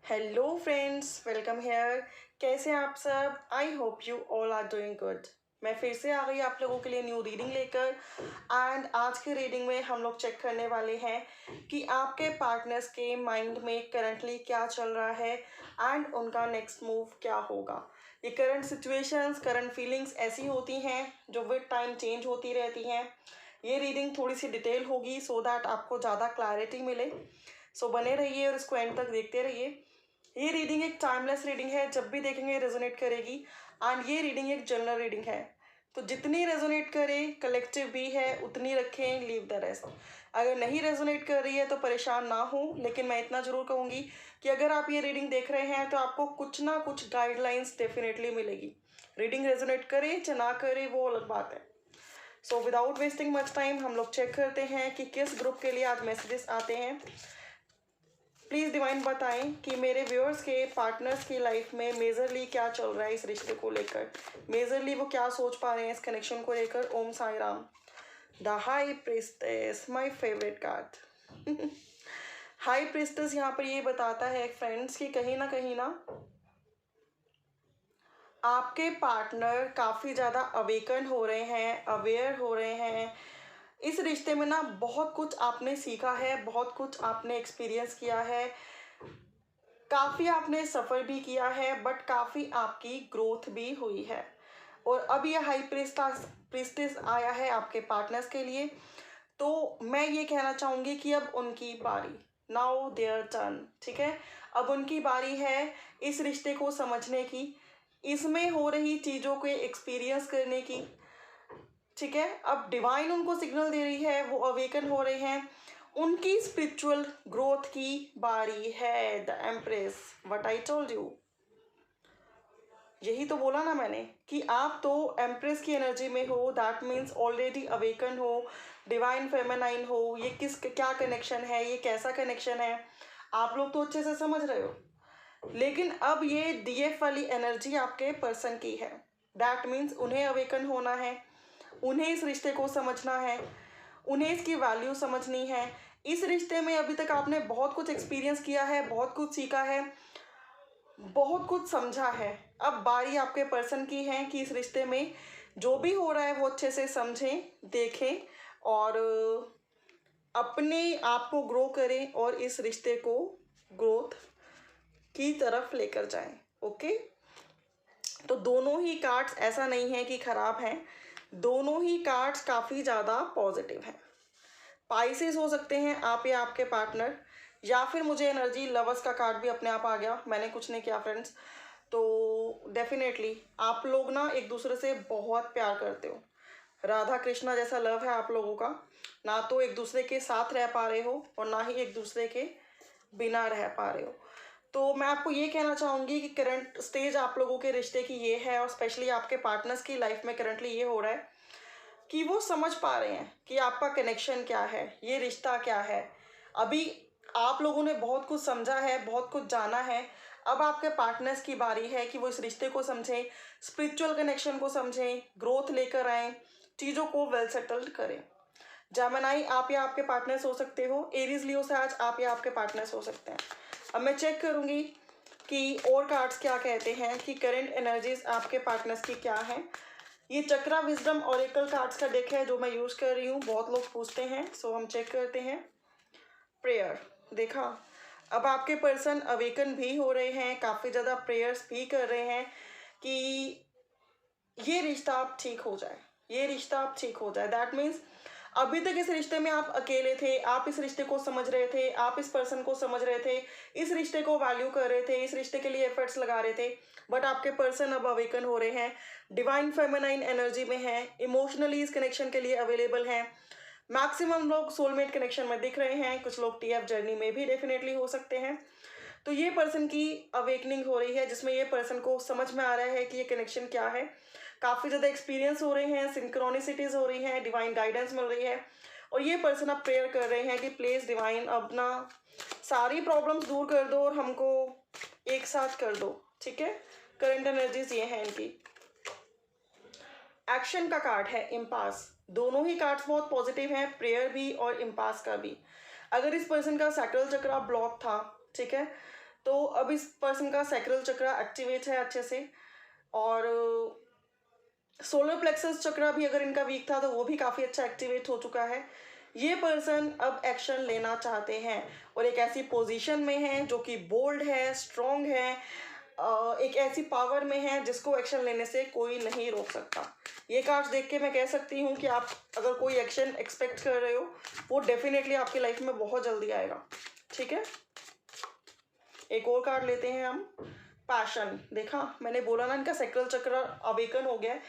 Hello friends, welcome hair. कैसे हैं आप सब? I hope you all are doing good. मैं फिर से आ गई आप लोगों के लिए न्यू रीडिंग लेकर। एंड आज की रीडिंग में हम लोग चेक करने वाले हैं कि आपके पार्टनर्स के माइंड में करंटली क्या चल रहा है एंड उनका नेक्स्ट मूव क्या होगा। ये करंट सिचुएशंस, करंट फीलिंग्स ऐसी होती हैं जो विद टाइम चेंज होती रहती हैं। ये रीडिंग थोड़ी सी डिटेल होगी सो दैट आपको ज़्यादा क्लैरिटी मिले। सो बने रहिए और इसको एंड तक देखते रहिए। ये रीडिंग एक टाइमलेस रीडिंग है, जब भी देखेंगे रेजोनेट करेगी। एंड ये रीडिंग एक जनरल रीडिंग है, तो जितनी रेजोनेट करे कलेक्टिव भी है उतनी रखें, लीव द रेस्ट। अगर नहीं रेजोनेट कर रही है तो परेशान ना हो, लेकिन मैं इतना ज़रूर कहूँगी कि अगर आप ये रीडिंग देख रहे हैं तो आपको कुछ ना कुछ गाइडलाइंस डेफिनेटली मिलेगी। रीडिंग रेजोनेट करे या ना करे वो अलग बात है। So without wasting much time हम लोग चेक करते हैं कि किस ग्रुप के लिए आज मैसेजेस आते हैं। प्लीज़ डिवाइन बताएं कि मेरे व्यूअर्स के पार्टनर्स की लाइफ में मेजरली क्या चल रहा है इस रिश्ते को लेकर। मेजरली वो क्या सोच पा रहे हैं इस कनेक्शन को लेकर। Om Sai Ram. The high priestess, my favourite card. High priestess यहाँ पर ये बताता है फ्रेंड्स कि कहीं ना आपके पार्टनर काफ़ी ज़्यादा अवेकन हो रहे हैं, अवेयर हो रहे हैं। इस रिश्ते में ना बहुत कुछ आपने सीखा है, बहुत कुछ आपने एक्सपीरियंस किया है, काफ़ी आपने सफ़र भी किया है, बट काफ़ी आपकी ग्रोथ भी हुई है। और अब ये हाई प्रीस्टेस आया है आपके पार्टनर्स के लिए। तो मैं ये कहना चाहूँगी कि अब उनकी बारी, नाउ देयर टर्न। ठीक है, अब उनकी बारी है इस रिश्ते को समझने की, इसमें हो रही चीज़ों को एक्सपीरियंस करने की। ठीक है, अब डिवाइन उनको सिग्नल दे रही है, वो अवेकन हो रहे हैं, उनकी स्पिरिचुअल ग्रोथ की बारी है। The empress, what I told you, यही तो बोला ना मैंने कि आप तो एम्प्रेस की एनर्जी में हो। दैट मीन्स ऑलरेडी अवेकन हो, डिवाइन फेमिनाइन हो। ये किस क्या कनेक्शन है, ये कैसा कनेक्शन है, आप लोग तो अच्छे से समझ रहे हो। लेकिन अब ये डीएफ वाली एनर्जी आपके पर्सन की है। दैट मीन्स उन्हें अवेकन होना है, उन्हें इस रिश्ते को समझना है, उन्हें इसकी वैल्यू समझनी है। इस रिश्ते में अभी तक आपने बहुत कुछ एक्सपीरियंस किया है, बहुत कुछ सीखा है, बहुत कुछ समझा है। अब बारी आपके पर्सन की है कि इस रिश्ते में जो भी हो रहा है वो अच्छे से समझें, देखें और अपने आप को ग्रो करें और इस रिश्ते को ग्रोथ की तरफ लेकर जाएं। ओके, तो दोनों ही कार्ड्स ऐसा नहीं है कि ख़राब हैं, दोनों ही कार्ड्स काफ़ी ज़्यादा पॉजिटिव हैं। पाइसेस हो सकते हैं आप या आपके पार्टनर, या फिर मुझे एनर्जी लवर्स का कार्ड भी अपने आप आ गया, मैंने कुछ नहीं किया फ्रेंड्स। तो डेफिनेटली आप लोग ना एक दूसरे से बहुत प्यार करते हो, राधा कृष्णा जैसा लव है आप लोगों का। ना तो एक दूसरे के साथ रह पा रहे हो और ना ही एक दूसरे के बिना रह पा रहे हो। तो मैं आपको ये कहना चाहूँगी कि करंट स्टेज आप लोगों के रिश्ते की ये है, और स्पेशली आपके पार्टनर्स की लाइफ में करंटली ये हो रहा है कि वो समझ पा रहे हैं कि आपका कनेक्शन क्या है, ये रिश्ता क्या है। अभी आप लोगों ने बहुत कुछ समझा है, बहुत कुछ जाना है। अब आपके पार्टनर्स की बारी है कि वो इस रिश्ते को समझें, स्पिरिचुअल कनेक्शन को समझें, ग्रोथ लेकर आएँ, चीज़ों को वेल सेटल्ड करें। जामनाई आप या आपके पार्टनर्स हो सकते हो, एरीज लियो से आज आप या आपके पार्टनर्स हो सकते हैं। अब मैं चेक करूँगी कि और कार्ड्स क्या कहते हैं कि करंट एनर्जीज आपके पार्टनर्स की क्या हैं। ये चक्रा विजडम ऑरेकल कार्ड्स का डेक है जो मैं यूज़ कर रही हूँ, बहुत लोग पूछते हैं, सो हम चेक करते हैं। प्रेयर देखा, अब आपके पर्सन अवेकन भी हो रहे हैं, काफ़ी ज़्यादा प्रेयर्स भी कर रहे हैं कि ये रिश्ता आप ठीक हो जाए, ये रिश्ता आप ठीक हो जाए। दैट मीन्स अभी तक इस रिश्ते में आप अकेले थे, आप इस रिश्ते को समझ रहे थे, आप इस पर्सन को समझ रहे थे, इस रिश्ते को वैल्यू कर रहे थे, इस रिश्ते के लिए एफर्ट्स लगा रहे थे, बट आपके पर्सन अब अवेकन हो रहे हैं, डिवाइन फेमिनाइन एनर्जी में है, इमोशनली इस कनेक्शन के लिए अवेलेबल हैं। मैक्सिमम लोग सोलमेट कनेक्शन में दिख रहे हैं, कुछ लोग टीएफ जर्नी में भी डेफिनेटली हो सकते हैं। तो ये पर्सन की अवेकनिंग हो रही है, जिसमें ये पर्सन को समझ में आ रहा है कि ये कनेक्शन क्या है। काफ़ी ज़्यादा एक्सपीरियंस हो रहे हैं, सिंक्रोनिसिटीज़ हो रही हैं, डिवाइन गाइडेंस मिल रही है, और ये पर्सन अब प्रेयर कर रहे हैं कि प्लीज़ डिवाइन अब ना सारी प्रॉब्लम्स दूर कर दो और हमको एक साथ कर दो। ठीक है, करंट एनर्जीज ये हैं इनकी। एक्शन का कार्ड है इम्पास, दोनों ही कार्ड्स बहुत पॉजिटिव हैं, प्रेयर भी और इम्पास का भी। अगर इस पर्सन का सैक्रल चक्रा ब्लॉक था, ठीक है, तो अब इस पर्सन का सैक्रल चक्र एक्टिवेट है अच्छे से, और सोलर प्लेक्सस चक्र भी अगर इनका वीक था तो वो भी काफ़ी अच्छा एक्टिवेट हो चुका है। ये पर्सन अब एक्शन लेना चाहते हैं और एक ऐसी पोजीशन में है जो कि बोल्ड है, स्ट्रॉन्ग है, एक ऐसी पावर में है जिसको एक्शन लेने से कोई नहीं रोक सकता। ये कार्ड्स देख के मैं कह सकती हूँ कि आप अगर कोई एक्शन एक्सपेक्ट कर रहे हो वो डेफिनेटली आपकी लाइफ में बहुत जल्दी आएगा। ठीक है, एक और कार्ड लेते हैं हम, पैशन। देखा, मैंने बोला ना इनका सैक्रल चक्र अवेकन हो गया है,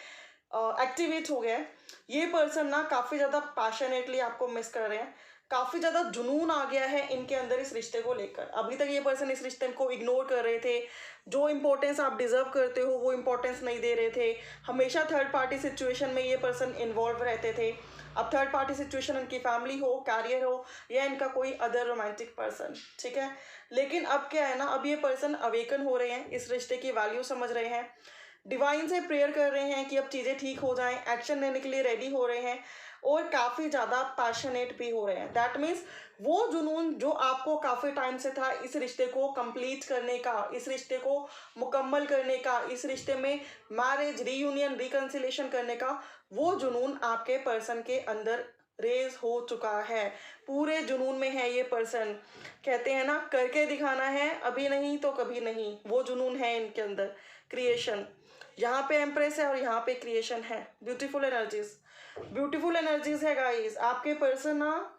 एक्टिवेट हो गया है। ये पर्सन ना काफ़ी ज़्यादा पैशनेटली आपको मिस कर रहे हैं, काफ़ी ज़्यादा जुनून आ गया है इनके अंदर इस रिश्ते को लेकर। अभी तक ये पर्सन इस रिश्ते को इग्नोर कर रहे थे, जो इम्पोर्टेंस आप डिजर्व करते हो वो इम्पोर्टेंस नहीं दे रहे थे, हमेशा थर्ड पार्टी सिचुएशन में ये पर्सन इन्वॉल्व रहते थे। अब थर्ड पार्टी सिचुएशन इनकी फैमिली हो, कैरियर हो, या इनका कोई अदर रोमांटिक पर्सन। ठीक है, लेकिन अब क्या है ना, अब ये पर्सन अवेकन हो रहे हैं, इस रिश्ते की वैल्यू समझ रहे हैं, डिवाइन से प्रेयर कर रहे हैं कि अब चीज़ें ठीक हो जाएं, एक्शन लेने के लिए रेडी हो रहे हैं और काफ़ी ज़्यादा पैशनेट भी हो रहे हैं। दैट मीन्स वो जुनून जो आपको काफ़ी टाइम से था इस रिश्ते को कंप्लीट करने का, इस रिश्ते को मुकम्मल करने का, इस रिश्ते में मैरिज, रीयूनियन, रिकन्सिलेशन करने का, वो जुनून आपके पर्सन के अंदर रेज हो चुका है। पूरे जुनून में है ये पर्सन। कहते हैं ना, करके दिखाना है, अभी नहीं तो कभी नहीं, वो जुनून है इनके अंदर। क्रिएशन, यहाँ पे एम्प्रेस है और यहाँ पे क्रिएशन है। ब्यूटीफुल एनर्जीज, ब्यूटीफुल एनर्जीज है गाइस। आपके पर्सन ना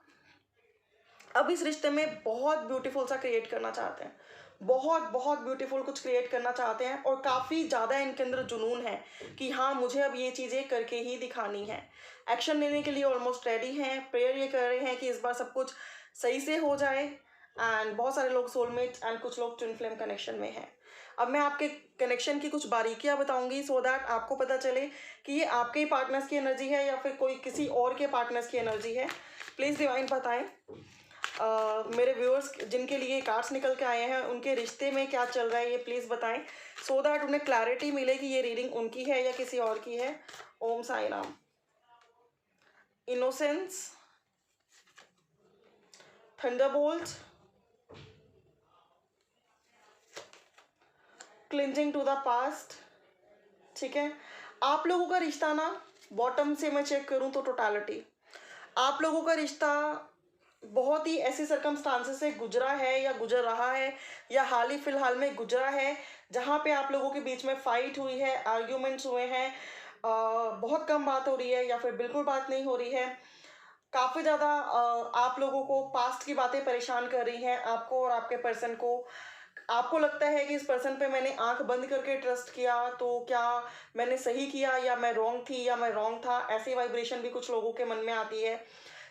अब इस रिश्ते में बहुत ब्यूटीफुल सा क्रिएट करना चाहते हैं, बहुत बहुत ब्यूटीफुल कुछ क्रिएट करना चाहते हैं, और काफ़ी ज़्यादा इनके अंदर जुनून है कि हाँ मुझे अब ये चीज़ें करके ही दिखानी है। एक्शन लेने के लिए ऑलमोस्ट रेडी हैं, प्रेयर ये कर रहे हैं कि इस बार सब कुछ सही से हो जाए। एंड बहुत सारे लोग सोलमेट एंड कुछ लोग ट्विन फ्लेम कनेक्शन में हैं। अब मैं आपके कनेक्शन की कुछ बारीकियां बताऊंगी सो दैट आपको पता चले कि ये आपके ही पार्टनर्स की एनर्जी है या फिर कोई किसी और के पार्टनर्स की एनर्जी है। प्लीज़ डिवाइन बताएं। मेरे व्यूअर्स जिनके लिए कार्ड्स निकल के आए हैं उनके रिश्ते में क्या चल रहा है ये प्लीज़ बताएं, सो दैट उन्हें क्लैरिटी मिले कि ये रीडिंग उनकी है या किसी और की है। Om Sai Ram. Innocence, thunderbolt, clinging to the past. ठीक है, आप लोगों का रिश्ता ना, बॉटम से मैं चेक करूं तो टोटलिटी, आप लोगों का रिश्ता बहुत ही ऐसी सर्कमस्टांसेस से गुजरा है या गुजर रहा है या हाल ही फिलहाल में गुजरा है जहाँ पे आप लोगों के बीच में फाइट हुई है, आर्ग्यूमेंट्स हुए हैं, बहुत कम बात हो रही है या फिर बिल्कुल बात नहीं हो रही है। काफ़ी ज़्यादा आप लोगों को पास्ट की बातें परेशान कर रही हैं आपको और आपके पर्सन को। आपको लगता है कि इस पर्सन पे मैंने आंख बंद करके ट्रस्ट किया तो क्या मैंने सही किया या मैं रॉन्ग थी या मैं रॉन्ग था, ऐसी वाइब्रेशन भी कुछ लोगों के मन में आती है।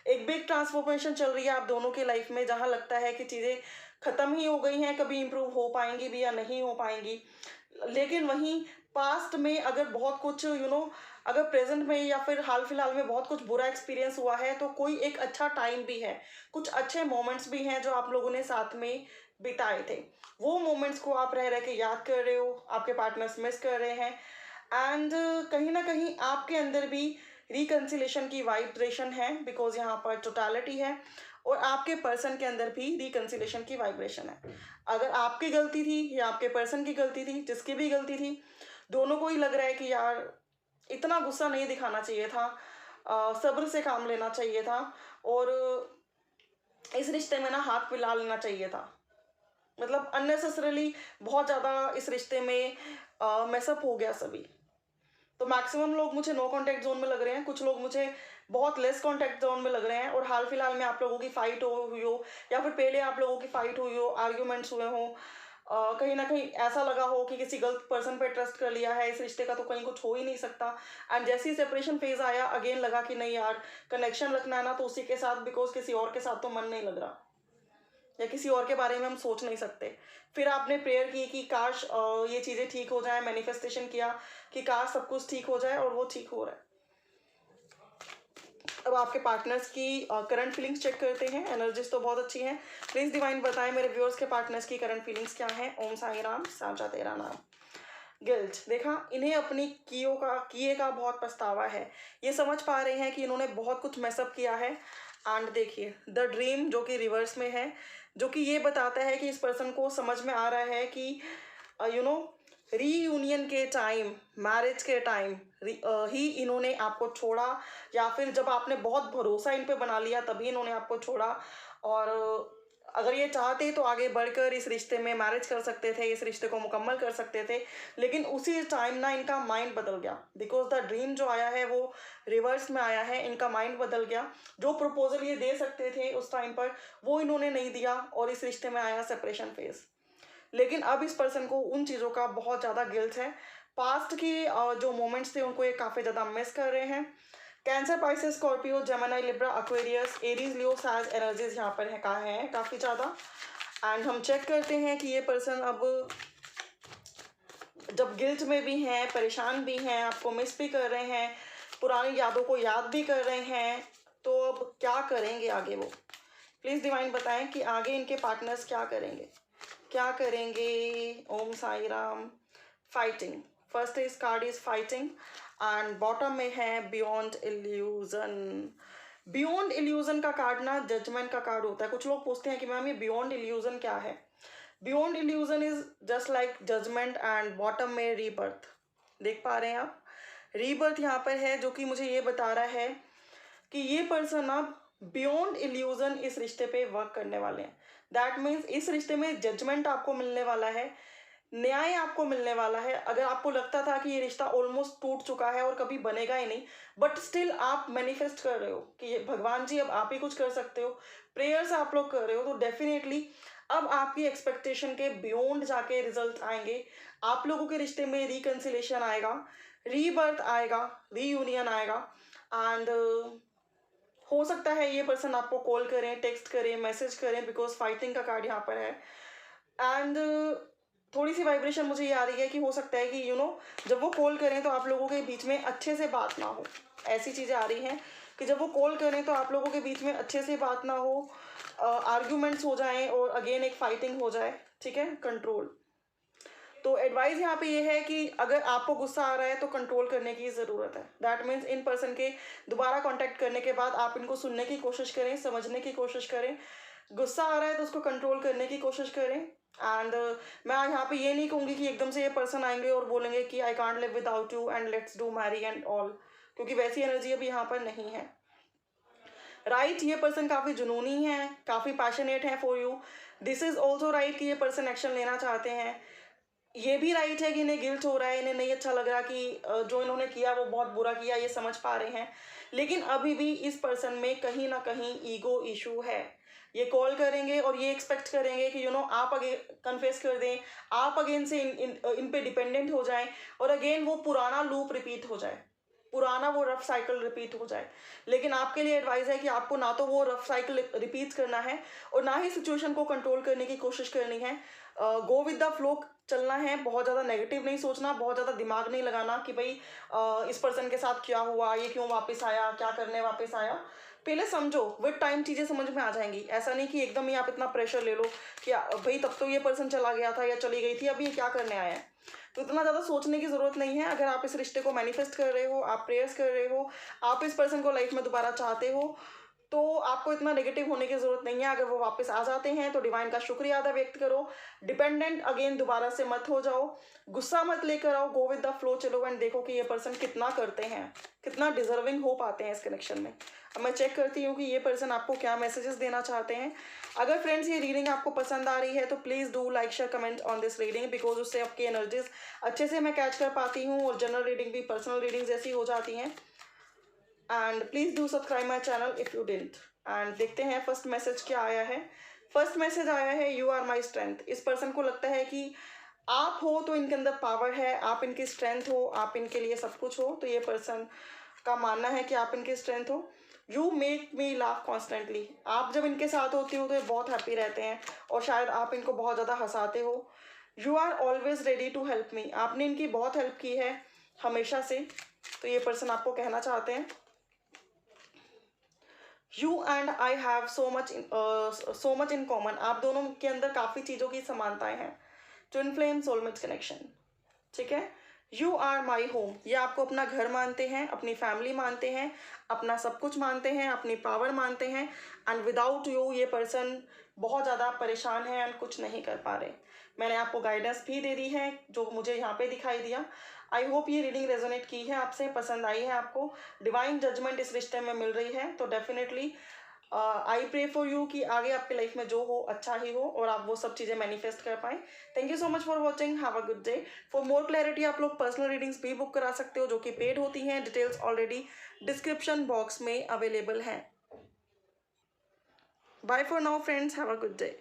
एक बिग ट्रांसफॉर्मेशन चल रही है आप दोनों की लाइफ में जहाँ लगता है कि चीज़ें ख़त्म ही हो गई हैं, कभी इम्प्रूव हो पाएंगी भी या नहीं हो पाएंगी। लेकिन वहीं पास्ट में अगर बहुत कुछ अगर प्रेजेंट में या फिर हाल फिलहाल में बहुत कुछ बुरा एक्सपीरियंस हुआ है तो कोई एक अच्छा टाइम भी है, कुछ अच्छे मोमेंट्स भी हैं जो आप लोगों ने साथ में बिताए थे। वो मोमेंट्स को आप रह रह के याद कर रहे हो, आपके पार्टनर्स मिस कर रहे हैं। एंड कहीं ना कहीं आपके अंदर भी रिकन्सिलेशन की वाइब्रेशन है, बिकॉज यहाँ पर टोटलिटी है और आपके पर्सन के अंदर भी रिकन्सिलेशन की वाइब्रेशन है। अगर आपकी गलती थी या आपके पर्सन की गलती थी, जिसकी भी गलती थी, दोनों को ही लग रहा है कि यार इतना गुस्सा नहीं दिखाना चाहिए था, सब्र से काम लेना चाहिए था और इस रिश्ते में ना हाथ मिला लेना चाहिए था। मतलब अननेसेसरली बहुत ज़्यादा इस रिश्ते में मैसअप हो गया सभी। तो मैक्सिमम लोग मुझे नो कांटेक्ट जोन में लग रहे हैं, कुछ लोग मुझे बहुत लेस कांटेक्ट जोन में लग रहे हैं, और हाल फिलहाल में आप लोगों की फाइट हुई हो या फिर पहले आप लोगों की फाइट हुई हो, आर्ग्यूमेंट्स हुए हों, कहीं ना कहीं ऐसा लगा हो कि किसी गलत पर्सन पे ट्रस्ट कर लिया है, इस रिश्ते का तो कहीं कुछ हो ही नहीं सकता। एंड जैसे ही सेपरेशन फेज आया अगेन लगा कि नहीं यार कनेक्शन रखना है ना तो उसी के साथ, बिकॉज किसी और के साथ तो मन नहीं लग रहा या किसी और के बारे में हम सोच नहीं सकते। फिर आपने प्रेयर की कि काश ये चीज़ें ठीक हो जाए, मैनिफेस्टेशन किया कि काश सब कुछ ठीक हो जाए और वो ठीक हो रहा है। अब आपके पार्टनर्स की करंट फीलिंग्स चेक करते हैं। एनर्जीज तो बहुत अच्छी हैं। प्लीज़ डिवाइन बताएं मेरे व्यूअर्स के पार्टनर्स की करंट फीलिंग्स क्या हैं। ओम साई राम। सांचा तेरा नाम। गिल्ट, देखा इन्हें अपनी किए का बहुत पछतावा है। ये समझ पा रहे हैं कि इन्होंने बहुत कुछ मैसअप किया है। एंड देखिए द ड्रीम जो कि रिवर्स में है, जो कि ये बताता है कि इस पर्सन को समझ में आ रहा है कि रीयूनियन के टाइम, मैरिज के टाइम ही इन्होंने आपको छोड़ा, या फिर जब आपने बहुत भरोसा इन पे बना लिया तभी इन्होंने आपको छोड़ा। और अगर ये चाहते तो आगे बढ़कर इस रिश्ते में मैरिज कर सकते थे, इस रिश्ते को मुकम्मल कर सकते थे, लेकिन उसी टाइम ना इनका माइंड बदल गया, बिकॉज द ड्रीम जो आया है वो रिवर्स में आया है। इनका माइंड बदल गया, जो प्रपोजल ये दे सकते थे उस टाइम पर वो इन्होंने नहीं दिया, और इस रिश्ते में आया सेपरेशन फेज। लेकिन अब इस पर्सन को उन चीज़ों का बहुत ज़्यादा गिल्ट है। पास्ट की जो मोमेंट्स थे उनको ये काफ़ी ज़्यादा मिस कर रहे हैं। Cancer, Pisces, Scorpio, Gemini, Libra, Aquarius, Aries, Leo, Sag energies यहाँ पर है कहाँ है काफ़ी ज़्यादा। एंड हम चेक करते हैं कि ये पर्सन अब जब गिल्ट में भी हैं, परेशान भी हैं, आपको मिस भी कर रहे हैं, पुरानी यादों को याद भी कर रहे हैं, तो अब क्या करेंगे आगे वो? प्लीज़ डिवाइन बताएं कि आगे इनके पार्टनर्स क्या करेंगे, क्या करेंगे। Om Sai Ram. Fighting, first is card is fighting, and bottom में है बियॉन्ड इल्यूजन। बियॉन्ड इल्यूजन का कार्ड ना जजमेंट का कार्ड होता है। कुछ लोग पूछते हैं कि मैम ये बियॉन्ड इल्यूजन क्या है। Beyond illusion is just like judgment, and bottom में रीबर्थ। देख पा रहे हैं आप, रीबर्थ यहाँ पर है, जो कि मुझे ये बता रहा है कि ये पर्सन अब बियॉन्ड इल्यूजन इस रिश्ते पे वर्क करने वाले हैं। दैट मीन्स इस रिश्ते में जजमेंट आपको मिलने वाला है, न्याय आपको मिलने वाला है। अगर आपको लगता था कि ये रिश्ता ऑलमोस्ट टूट चुका है और कभी बनेगा ही नहीं, बट स्टिल आप मैनिफेस्ट कर रहे हो कि ये भगवान जी अब आप ही कुछ कर सकते हो, प्रेयर्स आप लोग कर रहे हो, तो डेफिनेटली अब आपकी एक्सपेक्टेशन के बियॉन्ड जाके रिजल्ट आएंगे। आप लोगों के रिश्ते में रिकन्सिलेशन आएगा, रीबर्थ आएगा, रीयूनियन आएगा। एंड हो सकता है ये पर्सन आपको कॉल करें, टेक्स्ट करें, मैसेज करें, बिकॉज फाइटिंग का कार्ड यहाँ पर है। एंड थोड़ी सी वाइब्रेशन मुझे ये आ रही है कि हो सकता है कि जब वो कॉल करें तो आप लोगों के बीच में अच्छे से बात ना हो। ऐसी चीज़ें आ रही हैं कि जब वो कॉल करें तो आप लोगों के बीच में अच्छे से बात ना हो, आर्ग्यूमेंट्स हो जाएं और अगेन एक फाइटिंग हो जाए। ठीक है, कंट्रोल। तो एडवाइस यहाँ पे ये है कि अगर आपको गुस्सा आ रहा है तो कंट्रोल करने की ज़रूरत है। दैट मीन्स इन पर्सन के दोबारा कांटेक्ट करने के बाद आप इनको सुनने की कोशिश करें, समझने की कोशिश करें। गुस्सा आ रहा है तो उसको कंट्रोल करने की कोशिश करें। एंड मैं यहाँ पे ये नहीं कहूँगी कि एकदम से ये पर्सन आएंगे और बोलेंगे कि I can't live without you and let's do marry and all, क्योंकि वैसी एनर्जी अभी यहाँ पर नहीं है। राइट, ये पर्सन काफ़ी जुनूनी है, काफ़ी पैशनेट है for you. This is also right कि ये पर्सन एक्शन लेना चाहते हैं। ये भी राइट है कि इन्हें गिल्ट हो रहा है, इन्हें नहीं अच्छा लग रहा कि जो इन्होंने किया वो बहुत बुरा किया, ये समझ पा रहे हैं। लेकिन अभी भी इस पर्सन में कहीं ना कहीं ईगो इशू है। ये कॉल करेंगे और ये एक्सपेक्ट करेंगे कि आप अगेन कन्फेस कर दें, आप अगेन से इन पे डिपेंडेंट हो जाएं, और अगेन वो पुराना लूप रिपीट हो जाए, पुराना वो रफ साइकिल रिपीट हो जाए। लेकिन आपके लिए एडवाइस है कि आपको ना तो वो रफ साइकिल रिपीट करना है और ना ही सिचुएशन को कंट्रोल करने की कोशिश करनी है। गो विद द फ्लो चलना है, बहुत ज़्यादा नेगेटिव नहीं सोचना, बहुत ज़्यादा दिमाग नहीं लगाना कि भाई इस पर्सन के साथ क्या हुआ, ये क्यों वापस आया, क्या करने वापस आया। पहले समझो, विद टाइम चीज़ें समझ में आ जाएंगी। ऐसा नहीं कि एकदम ही आप इतना प्रेशर ले लो कि भाई तब तो ये पर्सन चला गया था या चली गई थी, अभी ये क्या करने आया है। तो इतना ज़्यादा सोचने की ज़रूरत नहीं है। अगर आप इस रिश्ते को मैनिफेस्ट कर रहे हो, आप प्रेयर्स कर रहे हो, आप इस पर्सन को लाइफ में दोबारा चाहते हो, तो आपको इतना नेगेटिव होने की ज़रूरत नहीं है। अगर वो वापस आ जाते हैं तो डिवाइन का शुक्रिया अदा व्यक्त करो, डिपेंडेंट अगेन दोबारा से मत हो जाओ, गुस्सा मत लेकर आओ, गो विद द फ्लो चलो एंड देखो कि ये पर्सन कितना करते हैं, कितना डिजर्विंग हो पाते हैं इस कनेक्शन में। अब मैं चेक करती हूँ कि ये पर्सन आपको क्या मैसेजेस देना चाहते हैं। अगर फ्रेंड्स ये रीडिंग आपको पसंद आ रही है तो please do like share comment on this reading, because उससे आपकी एनर्जीज अच्छे से मैं कैच कर पाती हूँ और जनरल रीडिंग भी पर्सनल रीडिंग जैसी हो जाती हैं। And please do subscribe my channel if you didn't. And देखते हैं फर्स्ट मैसेज क्या आया है। फर्स्ट मैसेज आया है, यू आर माई स्ट्रेंथ। इस पर्सन को लगता है कि आप हो तो इनके अंदर पावर है, आप इनकी स्ट्रेंथ हो, आप इनके लिए सब कुछ हो। तो ये पर्सन का मानना है कि आप इनकी स्ट्रेंथ हो। You make me laugh constantly. आप जब इनके साथ होती हो तो ये बहुत हैप्पी रहते हैं और शायद आप इनको बहुत ज़्यादा हंसाते हो। You are always ready to help me. आपने इनकी बहुत हेल्प की है हमेशा से, तो ये पर्सन आपको कहना चाहते हैं you and I have so much in common. आप दोनों के अंदर काफ़ी चीज़ों की समानताएं हैं। ट्विन फ्लेम सोलमेट कनेक्शन, ठीक है। यू आर माई होम, ये आपको अपना घर मानते हैं, अपनी फैमिली मानते हैं, अपना सब कुछ मानते हैं, अपनी पावर मानते हैं। एंड विदाउट यू ये पर्सन बहुत ज़्यादा परेशान है एंड कुछ नहीं कर पा रहे। मैंने आपको गाइडेंस भी दे दी है जो मुझे यहाँ पे दिखाई दिया। आई होप ये रीडिंग रेजोनेट की है आपसे, पसंद आई है आपको, डिवाइन जजमेंट इस रिश्ते में मिल रही है। तो definitely I pray for you कि आगे आपके लाइफ में जो हो अच्छा ही हो और आप वो सब चीज़ें मैनिफेस्ट कर पाएँ। Thank you so much for watching, have a good day. For more clarity आप लोग पर्सनल रीडिंग्स भी बुक करा सकते हो जो कि पेड होती हैं। डिटेल्स ऑलरेडी डिस्क्रिप्शन बॉक्स में अवेलेबल हैं। Bye for now friends, have a good day.